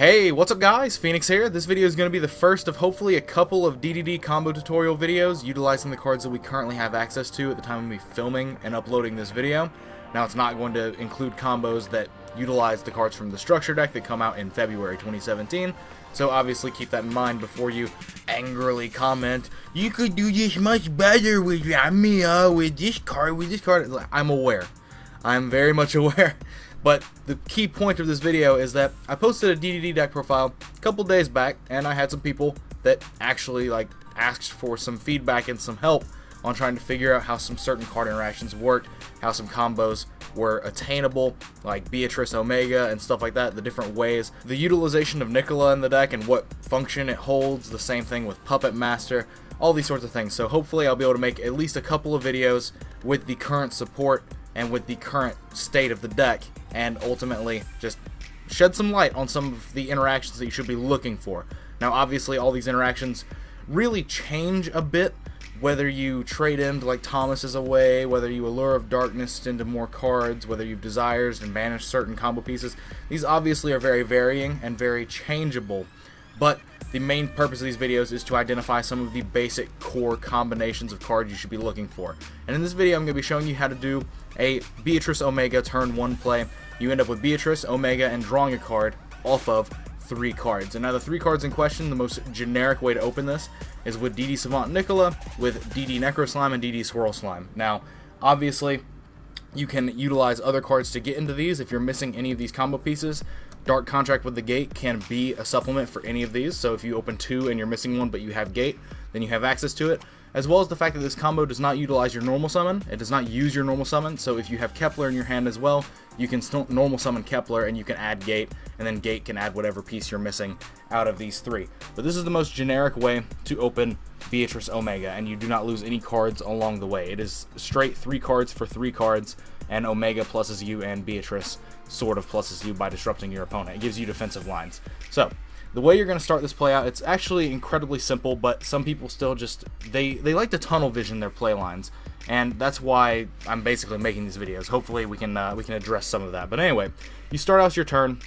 Hey, what's up guys? Phoenix here. This video is going to be the first of hopefully a couple of DDD combo tutorial videos utilizing the cards that we currently have access to at the time of me filming and uploading this video. Now it's not going to include combos that utilize the cards from the structure deck that come out in February 2017, so obviously keep that in mind before you angrily comment, "You could do this much better with this card. I'm aware. I'm very much aware. But the key point of this video is that I posted a DDD deck profile a couple days back, and I had some people that actually asked for some feedback and some help on trying to figure out how some certain card interactions worked, how some combos were attainable, like Beatrice, Omega, and stuff like that, the different ways, the utilization of Nicola in the deck and what function it holds, the same thing with Puppet Master, all these sorts of things. So hopefully I'll be able to make at least a couple of videos with the current support and with the current state of the deck, and ultimately just shed some light on some of the interactions that you should be looking for. Now obviously all these interactions really change a bit, whether you trade into like Thomas's away, whether you Allure of Darkness into more cards, whether you've Desires and banish certain combo pieces. These obviously are very varying and very changeable, but the main purpose of these videos is to identify some of the basic core combinations of cards you should be looking for. And in this video I'm going to be showing you how to do a Beatrice Omega turn 1 play. You end up with Beatrice, Omega, and drawing a card off of 3 cards. And now the 3 cards in question, the most generic way to open this is with DD Savant Nicola, with DD Necro Slime, and DD Swirl Slime. Now obviously you can utilize other cards to get into these if you're missing any of these combo pieces. Dark Contract with the Gate can be a supplement for any of these, so if you open 2 and you're missing one but you have Gate, then you have access to it, as well as the fact that this combo does not utilize your normal summon. It does not use your normal summon, so if you have Kepler in your hand as well, you can still normal summon Kepler and you can add Gate, and then Gate can add whatever piece you're missing out of these 3. But this is the most generic way to open Beatrice Omega, and you do not lose any cards along the way. It is straight 3 cards for 3 cards, and Omega pluses you and Beatrice sort of pluses you by disrupting your opponent. It gives you defensive lines. So the way you're going to start this play out, it's actually incredibly simple, but some people still just, they like to tunnel vision their play lines, and that's why I'm basically making these videos. Hopefully we can address some of that. But anyway, you start out your turn,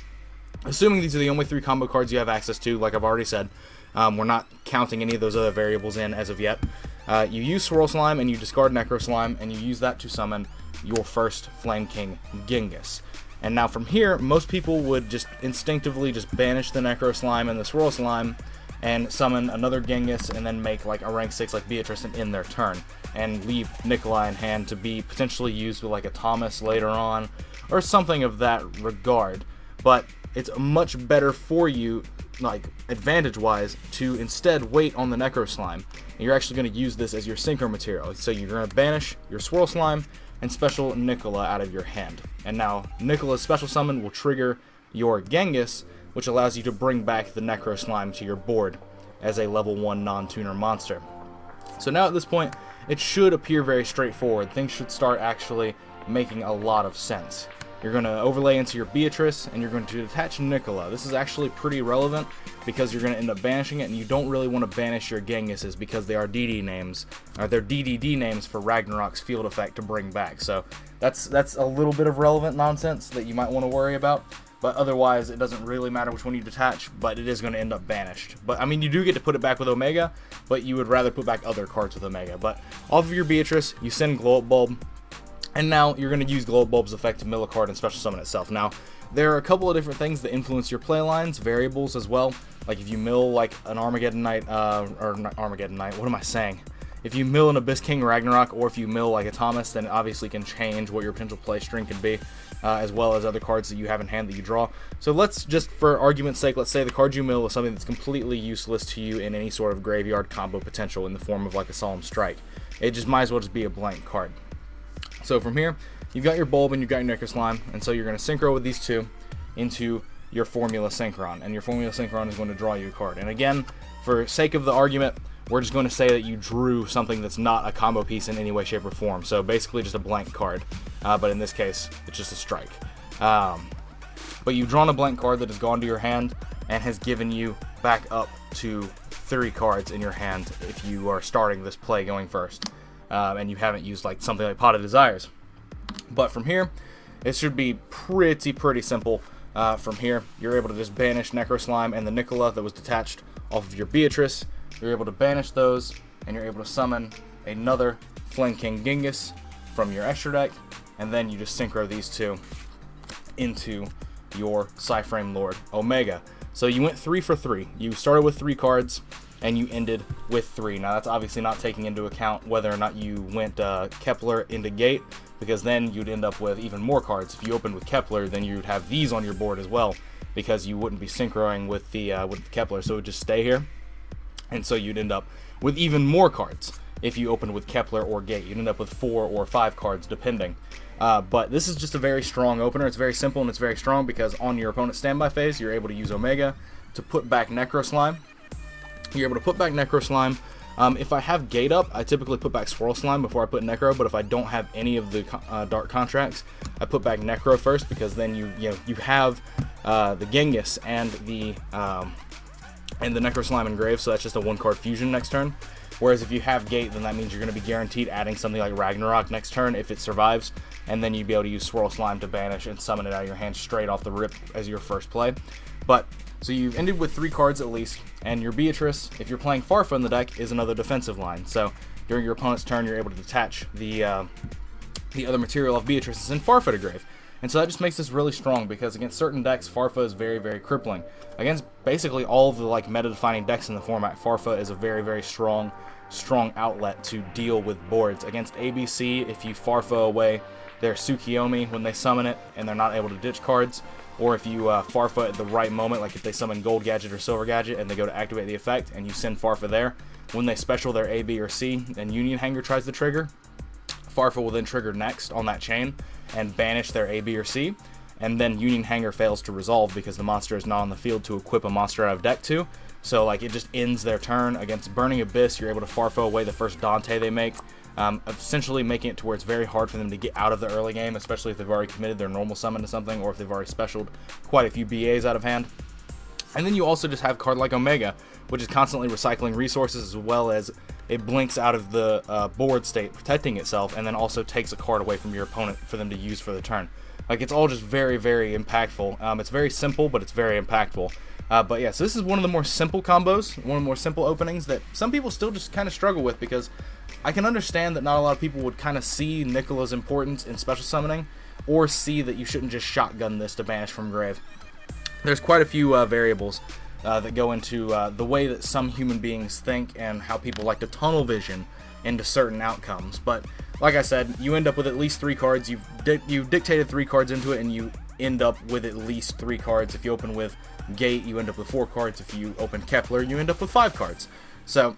assuming these are the only 3 combo cards you have access to, like I've already said. We're not counting any of those other variables in as of yet. You use Swirl Slime and you discard Necro Slime, and you use that to summon your first Flame King Genghis. And now from here, most people would just instinctively just banish the Necro Slime and the Swirl Slime and summon another Genghis and then make like a rank 6 like Beatrice and end their turn, and leave Nicola in hand to be potentially used with like a Thomas later on or something of that regard. But it's much better for you, like advantage wise, to instead wait on the Necro Slime, and you're actually going to use this as your synchro material. So you're going to banish your Swirl Slime and special Nicola out of your hand. And now Nicola's special summon will trigger your Genghis, which allows you to bring back the Necro Slime to your board as a level 1 non-tuner monster. So now at this point, it should appear very straightforward. Things should start actually making a lot of sense. You're going to overlay into your Beatrice, and you're going to detach Nicola. This is actually pretty relevant because you're going to end up banishing it, and you don't really want to banish your Genghises because they are DD names, or they're DDD names for Ragnarok's field effect to bring back. So that's a little bit of relevant nonsense that you might want to worry about. But otherwise, it doesn't really matter which one you detach, but it is going to end up banished. But I mean, you do get to put it back with Omega, but you would rather put back other cards with Omega. But off of your Beatrice, you send Glow Up Bulb. And now you're going to use Glow Up Bulb's effect to mill a card and special summon itself. Now, there are a couple of different things that influence your play lines, variables as well. Like if you mill like an Armageddon Knight, or not Armageddon Knight, what am I saying? If you mill an Abyss King Ragnarok, or if you mill like a Thomas, then it obviously can change what your potential play string could be, as well as other cards that you have in hand that you draw. So let's just, for argument's sake, let's say the card you mill is something that's completely useless to you in any sort of graveyard combo potential in the form of like a Solemn Strike. It just might as well just be a blank card. So from here, you've got your Bulb and you've got your Necro Slime, and so you're going to synchro with these 2 into your Formula Synchron, and your Formula Synchron is going to draw you a card. And again, for sake of the argument, we're just going to say that you drew something that's not a combo piece in any way, shape, or form. So basically just a blank card, but in this case, it's just a strike. But you've drawn a blank card that has gone to your hand and has given you back up to 3 cards in your hand if you are starting this play going first. And you haven't used like something like Pot of Desires. But from here, it should be pretty simple. from here, you're able to just banish Necro Slime and the Nicola that was detached off of your Beatrice. You're able to banish those, and you're able to summon another Flame King Genghis from your extra deck, and then you just synchro these two into your PSY-Framelord Omega. So you went 3 for 3. You started with 3 cards, and you ended with 3. Now that's obviously not taking into account whether or not you went Kepler into Gate, because then you'd end up with even more cards. If you opened with Kepler, then you'd have these on your board as well, because you wouldn't be synchroing with the Kepler, so it would just stay here. And so you'd end up with even more cards if you opened with Kepler or Gate. You'd end up with 4 or 5 cards depending. But this is just a very strong opener. It's very simple and it's very strong because on your opponent's standby phase, you're able to use Omega to put back Necro Slime. You're able to put back Necro Slime. If I have Gate up, I typically put back Swirl Slime before I put Necro, but if I don't have any of the Dark Contracts, I put back Necro first, because then you have the Genghis and the Necro Slime engraved, so that's just a 1-card fusion next turn. Whereas if you have Gate, then that means you're going to be guaranteed adding something like Ragnarok next turn if it survives, and then you'd be able to use Swirl Slime to banish and summon it out of your hand straight off the rip as your first play. But so you've ended with 3 cards at least, and your Beatrice, if you're playing Farfa in the deck, is another defensive line. So during your opponent's turn, you're able to detach the other material of Beatrice in Farfa to grave. And so that just makes this really strong, because against certain decks, Farfa is very, very crippling. Against basically all of the meta-defining decks in the format, Farfa is a very, very strong outlet to deal with boards. Against ABC, if you Farfa away their Tsukiyomi when they summon it and they're not able to ditch cards, or if you Farfa at the right moment, like if they summon Gold Gadget or Silver Gadget and they go to activate the effect and you send Farfa there, when they special their A, B, or C and Union Hanger tries to trigger, Farfa will then trigger next on that chain and banish their A, B, or C, and then Union Hanger fails to resolve because the monster is not on the field to equip a monster out of deck to. So it just ends their turn. Against Burning Abyss, you're able to Farfa away the first Dante they make, essentially making it to where it's very hard for them to get out of the early game, especially if they've already committed their normal summon to something, or if they've already specialed quite a few BAs out of hand. And then you also just have a card like Omega, which is constantly recycling resources, as well as it blinks out of the board state, protecting itself, and then also takes a card away from your opponent for them to use for the turn. It's all just very, very impactful. It's very simple, but it's very impactful. But yeah, so this is one of the more simple combos, one of the more simple openings that some people still just kind of struggle with, because I can understand that not a lot of people would kind of see Nicola's importance in special summoning, or see that you shouldn't just shotgun this to banish from grave. There's quite a few variables that go into the way that some human beings think and how people like to tunnel vision into certain outcomes. But like I said, you end up with at least 3 cards. You've dictated 3 cards into it, and you end up with at least 3 cards. If you open with Gate, you end up with 4 cards. If you open Kepler, you end up with 5 cards. So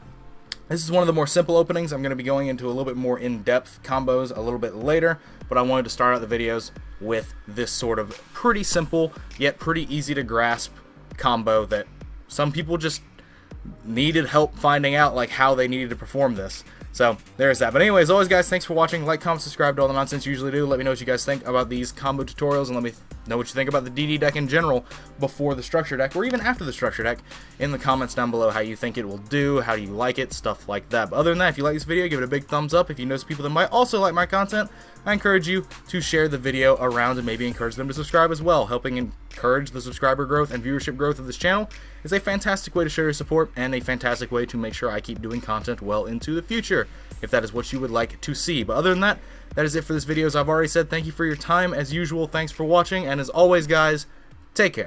this is one of the more simple openings. I'm going to be going into a little bit more in-depth combos a little bit later, but I wanted to start out the videos with this sort of pretty simple yet pretty easy to grasp combo that some people just needed help finding out how they needed to perform this. So there's that. But anyways, as always, guys, thanks for watching. Like, comment, subscribe to all the nonsense you usually do. Let me know what you guys think about these combo tutorials, and let me know what you think about the DD deck in general before the structure deck, or even after the structure deck, in the comments down below. How you think it will do, how do you like it, stuff like that. But other than that, if you like this video, give it a big thumbs up. If you know some people that might also like my content, I encourage you to share the video around and maybe encourage them to subscribe as well. Helping encourage the subscriber growth and viewership growth of this channel is a fantastic way to show your support, and a fantastic way to make sure I keep doing content well into the future, if that is what you would like to see. But other than that, that is it for this video. As I've already said, thank you for your time. As usual, thanks for watching, and as always, guys, take care.